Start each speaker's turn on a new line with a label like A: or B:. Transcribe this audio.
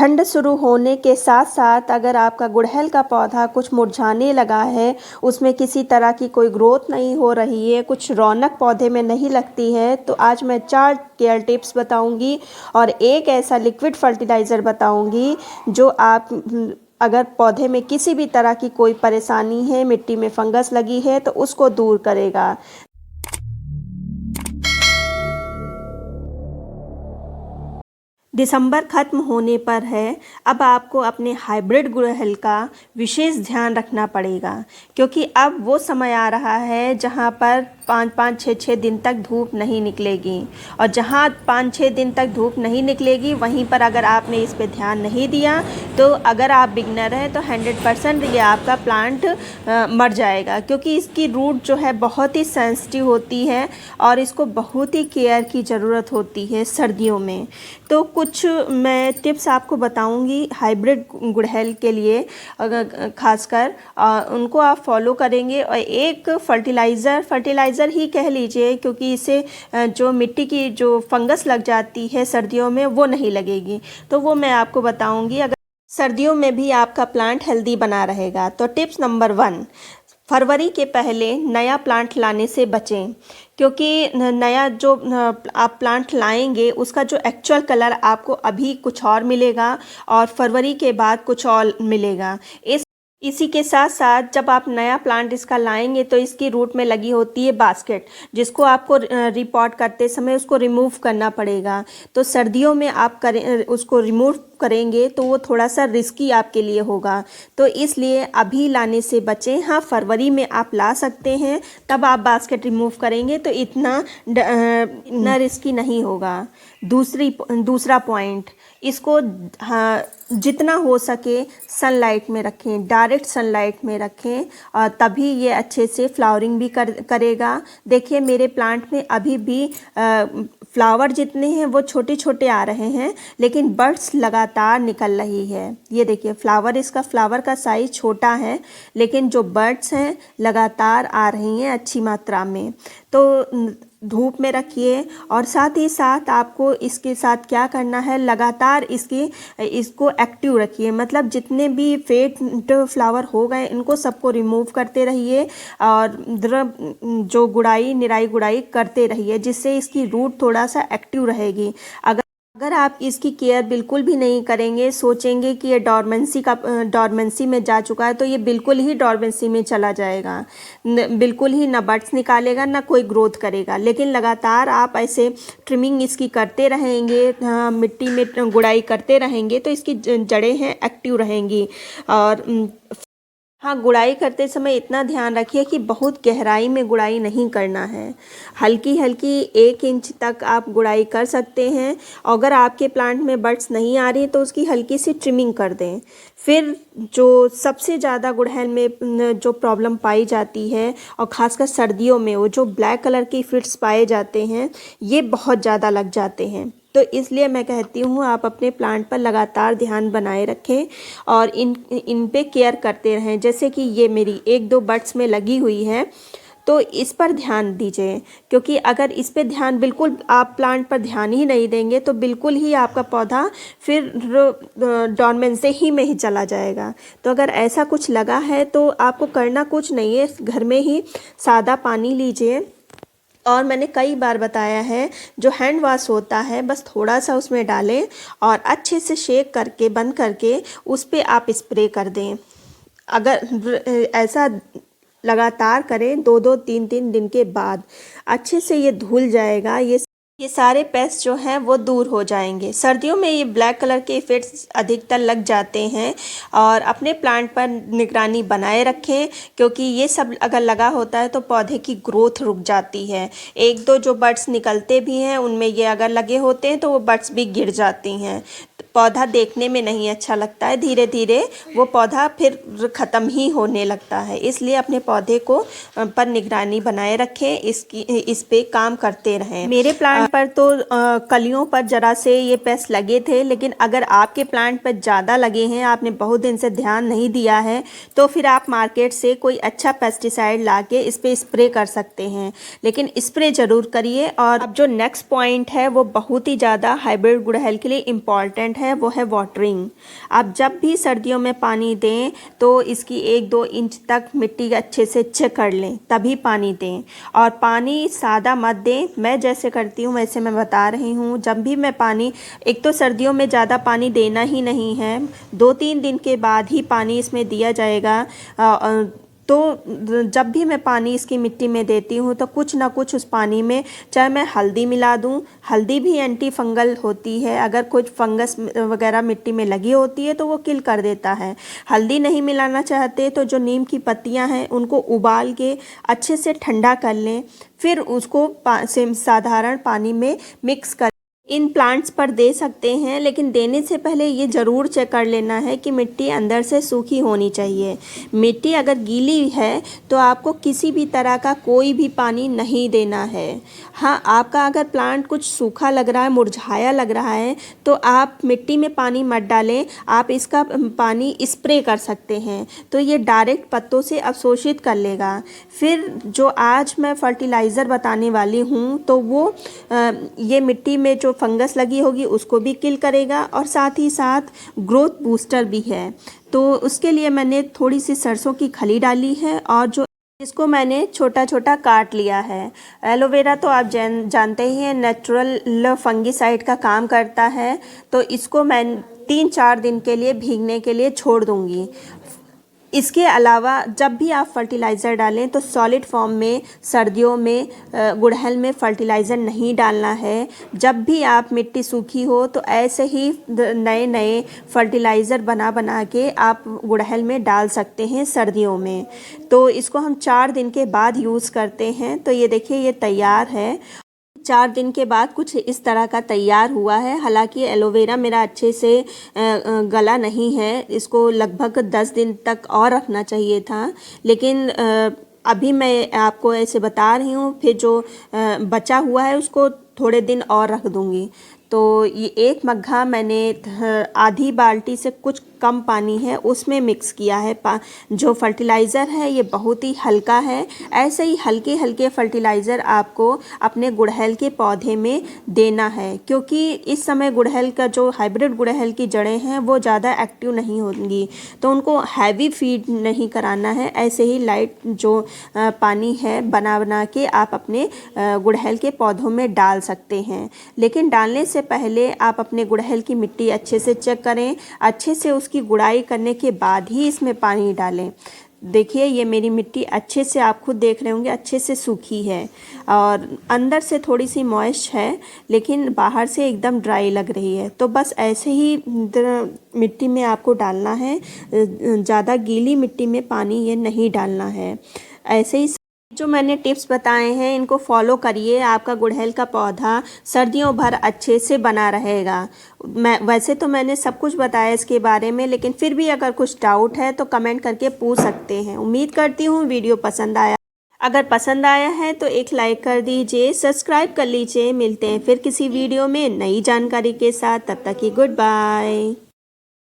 A: ठंड शुरू होने के साथ साथ अगर आपका गुड़हल का पौधा कुछ मुरझाने लगा है, उसमें किसी तरह की कोई ग्रोथ नहीं हो रही है, कुछ रौनक पौधे में नहीं लगती है, तो आज मैं 4 केयर टिप्स बताऊंगी और एक ऐसा लिक्विड फर्टिलाइज़र बताऊंगी जो आप अगर पौधे में किसी भी तरह की कोई परेशानी है, मिट्टी में फंगस लगी है तो उसको दूर करेगा। दिसंबर ख़त्म होने पर है, अब आपको अपने हाइब्रिड गुड़हल का विशेष ध्यान रखना पड़ेगा, क्योंकि अब वो समय आ रहा है जहाँ पर 5-5, 6-6 दिन तक धूप नहीं निकलेगी। और जहाँ 5-6 दिन तक धूप नहीं निकलेगी वहीं पर अगर आपने इस पे ध्यान नहीं दिया तो अगर आप बिगनर हैं तो 100% ये आपका प्लांट मर जाएगा, क्योंकि इसकी रूट जो है बहुत ही सेंसिटिव होती है और इसको बहुत ही केयर की ज़रूरत होती है सर्दियों में। तो कुछ मैं टिप्स आपको बताऊंगी हाइब्रिड गुड़हल के लिए, खासकर उनको आप फॉलो करेंगे। और एक फर्टिलाइज़र ही कह लीजिए, क्योंकि इससे जो मिट्टी की जो फंगस लग जाती है सर्दियों में वो नहीं लगेगी, तो वो मैं आपको बताऊंगी अगर सर्दियों में भी आपका प्लांट हेल्दी बना रहेगा। तो टिप्स नंबर 1, फरवरी के पहले नया प्लांट लाने से बचें, क्योंकि नया जो आप प्लांट लाएंगे उसका जो एक्चुअल कलर आपको अभी कुछ और मिलेगा और फरवरी के बाद कुछ और मिलेगा। इसी के साथ साथ जब आप नया प्लांट इसका लाएंगे तो इसकी रूट में लगी होती है बास्केट, जिसको आपको रिपॉट करते समय उसको रिमूव करना पड़ेगा। तो सर्दियों में आप उसको रिमूव करेंगे तो वो थोड़ा सा रिस्की आपके लिए होगा, तो इसलिए अभी लाने से बचें। हाँ, फरवरी में आप ला सकते हैं, तब आप बास्केट रिमूव करेंगे तो इतना रिस्की नहीं होगा। दूसरा पॉइंट, इसको हाँ जितना हो सके सनलाइट में रखें, डायरेक्ट सनलाइट में रखें, और तभी ये अच्छे से फ्लावरिंग भी करेगा। देखिए मेरे प्लांट में अभी भी फ्लावर जितने हैं वो छोटे छोटे आ रहे हैं, लेकिन बड्स लगातार निकल रही है। ये देखिए फ्लावर का साइज़ छोटा है, लेकिन जो बड्स हैं लगातार आ रही हैं अच्छी मात्रा में। तो धूप में रखिए और साथ ही साथ आपको इसके साथ क्या करना है, लगातार इसको एक्टिव रखिए। मतलब जितने भी फेड फ्लावर हो गए इनको सबको रिमूव करते रहिए और जो निराई गुड़ाई करते रहिए, जिससे इसकी रूट थोड़ा सा एक्टिव रहेगी। अगर आप इसकी केयर बिल्कुल भी नहीं करेंगे, सोचेंगे कि ये डॉर्मेंसी में जा चुका है, तो ये बिल्कुल ही डॉर्मेंसी में चला जाएगा, बिल्कुल ही ना बड्स निकालेगा ना कोई ग्रोथ करेगा। लेकिन लगातार आप ऐसे ट्रिमिंग इसकी करते रहेंगे, मिट्टी में गुड़ाई करते रहेंगे तो इसकी जड़ें हैं एक्टिव रहेंगी। और हाँ, गुड़ाई करते समय इतना ध्यान रखिए कि बहुत गहराई में गुड़ाई नहीं करना है, हल्की हल्की 1 इंच तक आप गुड़ाई कर सकते हैं। अगर आपके प्लांट में बड्स नहीं आ रही तो उसकी हल्की सी ट्रिमिंग कर दें। फिर जो सबसे ज़्यादा गुड़हल में जो प्रॉब्लम पाई जाती है और ख़ासकर सर्दियों में, वो जो ब्लैक कलर की फिट्स पाए जाते हैं, ये बहुत ज़्यादा लग जाते हैं। तो इसलिए मैं कहती हूँ आप अपने प्लांट पर लगातार ध्यान बनाए रखें और इन पे केयर करते रहें। जैसे कि ये मेरी 1-2 बड्स में लगी हुई है, तो इस पर ध्यान दीजिए, क्योंकि अगर इस पे ध्यान बिल्कुल आप प्लांट पर ध्यान ही नहीं देंगे तो बिल्कुल ही आपका पौधा फिर डॉर्मेंसी ही में ही चला जाएगा। तो अगर ऐसा कुछ लगा है तो आपको करना कुछ नहीं है, घर में ही सादा पानी लीजिए, और मैंने कई बार बताया है जो हैंड वॉश होता है बस थोड़ा सा उसमें डालें और अच्छे से शेक करके बंद करके उस पर आप स्प्रे कर दें। अगर ऐसा लगातार करें 2-2, 3-3 दिन के बाद अच्छे से ये धुल जाएगा, ये सारे पेस्ट जो हैं वो दूर हो जाएंगे। सर्दियों में ये ब्लैक कलर के इफेक्ट्स अधिकतर लग जाते हैं और अपने प्लांट पर निगरानी बनाए रखें, क्योंकि ये सब अगर लगा होता है तो पौधे की ग्रोथ रुक जाती है। 1-2 जो बड्स निकलते भी हैं उनमें ये अगर लगे होते हैं तो वो बड्स भी गिर जाती हैं, पौधा देखने में नहीं अच्छा लगता है, धीरे धीरे वो पौधा फिर ख़त्म ही होने लगता है। इसलिए अपने पौधे को पर निगरानी बनाए रखें, इस पे काम करते रहें। मेरे प्लांट पर तो कलियों पर ज़रा से ये पेस्ट लगे थे, लेकिन अगर आपके प्लांट पर ज़्यादा लगे हैं, आपने बहुत दिन से ध्यान नहीं दिया है, तो फिर आप मार्केट से कोई अच्छा पेस्टिसाइड ला के इस पर स्प्रे कर सकते हैं, लेकिन स्प्रे ज़रूर करिए। और अब जो नेक्स्ट पॉइंट है वो बहुत ही ज़्यादा हाइब्रिड गुड़हल के लिए इम्पॉर्टेंट है। है वो है वाटरिंग। आप जब भी सर्दियों में पानी दें तो इसकी 1-2 इंच तक मिट्टी अच्छे से चेक कर लें, तभी पानी दें। और पानी सादा मत दें, मैं जैसे करती हूँ वैसे मैं बता रही हूँ। जब भी मैं पानी, एक तो सर्दियों में ज़्यादा पानी देना ही नहीं है, 2-3 दिन के बाद ही पानी इसमें दिया जाएगा। तो जब भी मैं पानी इसकी मिट्टी में देती हूँ तो कुछ ना कुछ उस पानी में, चाहे मैं हल्दी मिला दूँ, हल्दी भी एंटी फंगल होती है, अगर कुछ फंगस वगैरह मिट्टी में लगी होती है तो वो किल कर देता है। हल्दी नहीं मिलाना चाहते तो जो नीम की पत्तियाँ हैं उनको उबाल के अच्छे से ठंडा कर लें, फिर उसको साधारण पानी में मिक्स कर इन प्लांट्स पर दे सकते हैं। लेकिन देने से पहले ये ज़रूर चेक कर लेना है कि मिट्टी अंदर से सूखी होनी चाहिए। मिट्टी अगर गीली है तो आपको किसी भी तरह का कोई भी पानी नहीं देना है। हाँ, आपका अगर प्लांट कुछ सूखा लग रहा है, मुरझाया लग रहा है, तो आप मिट्टी में पानी मत डालें, आप इसका पानी स्प्रे कर सकते हैं, तो ये डायरेक्ट पत्तों से अवशोषित कर लेगा। फिर जो आज मैं फर्टिलाइज़र बताने वाली हूँ तो वो ये मिट्टी में जो फंगस लगी होगी उसको भी किल करेगा और साथ ही साथ ग्रोथ बूस्टर भी है। तो उसके लिए मैंने थोड़ी सी सरसों की खली डाली है और जो इसको मैंने छोटा छोटा काट लिया है। एलोवेरा तो आप जानते ही हैं नेचुरल फंगिसाइड का काम करता है, तो इसको मैं 3-4 दिन के लिए भीगने के लिए छोड़ दूँगी। इसके अलावा जब भी आप फर्टिलाइज़र डालें तो सॉलिड फॉर्म में सर्दियों में गुड़हल में फर्टिलाइज़र नहीं डालना है। जब भी आप मिट्टी सूखी हो तो ऐसे ही नए नए फर्टिलाइज़र बना के आप गुड़हल में डाल सकते हैं सर्दियों में। तो इसको हम 4 दिन के बाद यूज़ करते हैं। तो ये देखिए, ये तैयार है। 4 दिन के बाद कुछ इस तरह का तैयार हुआ है। हालांकि एलोवेरा मेरा अच्छे से गला नहीं है, इसको लगभग 10 दिन तक और रखना चाहिए था, लेकिन अभी मैं आपको ऐसे बता रही हूँ। फिर जो बचा हुआ है उसको थोड़े दिन और रख दूँगी। तो ये एक मग्घा मैंने आधी बाल्टी से कुछ कम पानी है उसमें मिक्स किया है। जो फर्टिलाइज़र है ये बहुत ही हल्का है। ऐसे ही हल्के हल्के फर्टिलाइज़र आपको अपने गुड़हल के पौधे में देना है, क्योंकि इस समय गुड़हल का जो हाइब्रिड गुड़हल की जड़ें हैं वो ज़्यादा एक्टिव नहीं होंगी, तो उनको हैवी फीड नहीं कराना है। ऐसे ही लाइट जो पानी है बना के आप अपने गुड़हल के पौधों में डाल सकते हैं। लेकिन डालने से पहले आप अपने गुड़हल की मिट्टी अच्छे से चेक करें, अच्छे से उसकी गुड़ाई करने के बाद ही इसमें पानी डालें। देखिए, ये मेरी मिट्टी अच्छे से, आप खुद देख रहे होंगे, अच्छे से सूखी है और अंदर से थोड़ी सी मॉइस्ट है, लेकिन बाहर से एकदम ड्राई लग रही है। तो बस ऐसे ही मिट्टी में आपको डालना है, ज़्यादा गीली मिट्टी में पानी ये नहीं डालना है। ऐसे ही जो मैंने टिप्स बताए हैं इनको फॉलो करिए, आपका गुड़हल का पौधा सर्दियों भर अच्छे से बना रहेगा। वैसे तो मैंने सब कुछ बताया इसके बारे में, लेकिन फिर भी अगर कुछ डाउट है तो कमेंट करके पूछ सकते हैं। उम्मीद करती हूँ वीडियो पसंद आया। अगर पसंद आया है तो एक लाइक कर दीजिए, सब्सक्राइब कर लीजिए। मिलते हैं फिर किसी वीडियो में नई जानकारी के साथ, तब तक की गुड बाय।